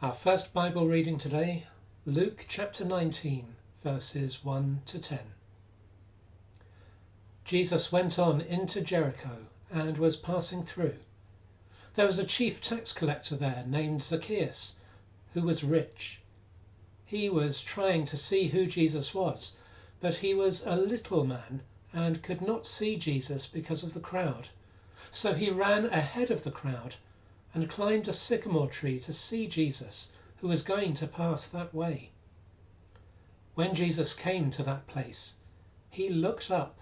Our first Bible reading today, Luke chapter 19, verses 1 to 10. Jesus went on into Jericho and was passing through. There was a chief tax collector there named Zacchaeus, who was rich. He was trying to see who Jesus was, but he was a little man and could not see Jesus because of the crowd. So he ran ahead of the crowd and climbed a sycamore tree to see Jesus, who was going to pass that way. When Jesus came to that place, he looked up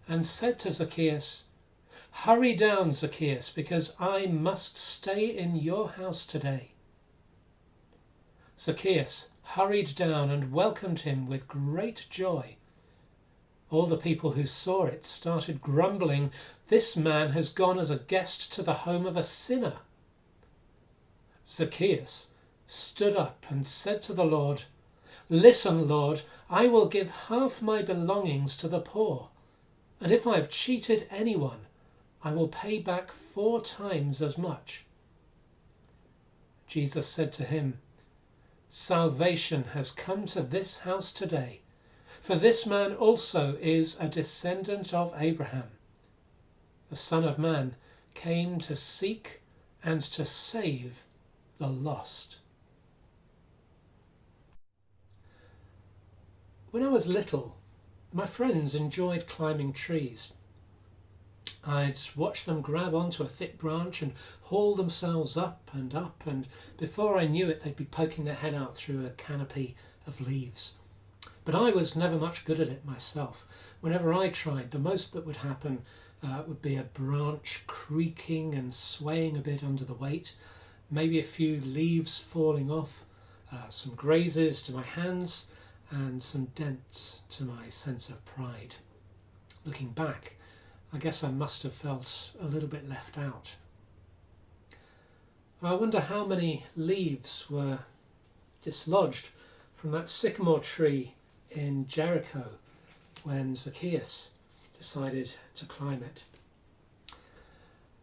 and said to Zacchaeus, "Hurry down, Zacchaeus, because I must stay in your house today." Zacchaeus hurried down and welcomed him with great joy. All the people who saw it started grumbling, "This man has gone as a guest to the home of a sinner." Zacchaeus stood up and said to the Lord, "Listen, Lord, I will give half my belongings to the poor, and if I have cheated anyone, I will pay back 4 times as much." Jesus said to him, "Salvation has come to this house today, for this man also is a descendant of Abraham. The Son of Man came to seek and to save the lost." When I was little, my friends enjoyed climbing trees. I'd watch them grab onto a thick branch and haul themselves up, and before I knew it, they'd be poking their head out through a canopy of leaves. But I was never much good at it myself. Whenever I tried, the most that would happen would be a branch creaking and swaying a bit under the weight, maybe a few leaves falling off, some grazes to my hands, and some dents to my sense of pride. Looking back, I guess I must have felt a little bit left out. I wonder how many leaves were dislodged from that sycamore tree in Jericho when Zacchaeus decided to climb it.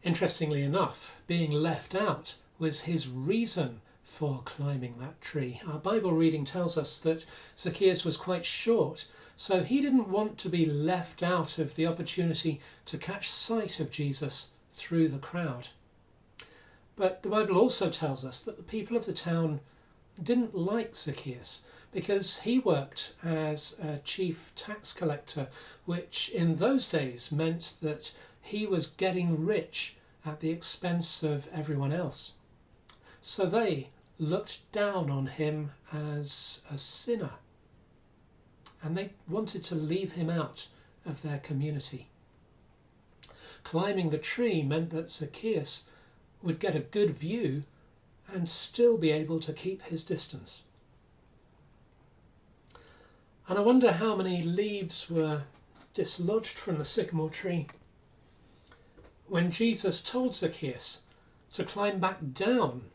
Interestingly enough, being left out was his reason for climbing that tree. Our Bible reading tells us that Zacchaeus was quite short, so he didn't want to be left out of the opportunity to catch sight of Jesus through the crowd. But the Bible also tells us that the people of the town didn't like Zacchaeus because he worked as a chief tax collector, which in those days meant that he was getting rich at the expense of everyone else. So they looked down on him as a sinner, and they wanted to leave him out of their community. Climbing the tree meant that Zacchaeus would get a good view and still be able to keep his distance. And I wonder how many leaves were dislodged from the sycamore tree when Jesus told Zacchaeus to climb back down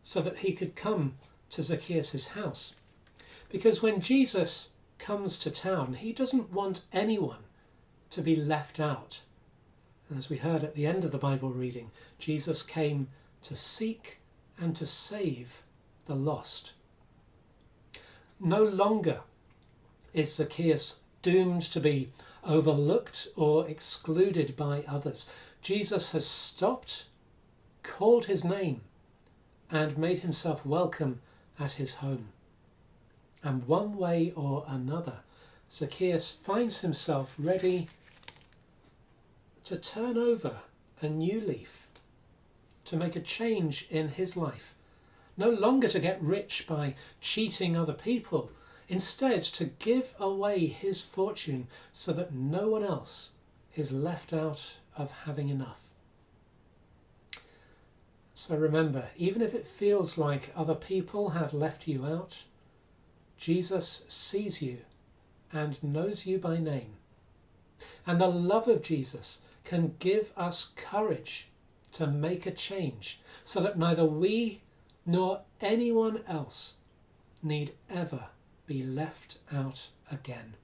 so that he could come to Zacchaeus' house. Because when Jesus comes to town, he doesn't want anyone to be left out. And as we heard at the end of the Bible reading, Jesus came to seek and to save the lost. No longer is Zacchaeus doomed to be overlooked or excluded by others. Jesus has stopped, called his name, and made himself welcome at his home. And one way or another, Zacchaeus finds himself ready to turn over a new leaf, to make a change in his life, no longer to get rich by cheating other people, instead to give away his fortune so that no one else is left out of having enough. So remember, even if it feels like other people have left you out, Jesus sees you and knows you by name. And the love of Jesus can give us courage to make a change so that neither we nor anyone else need ever be left out again.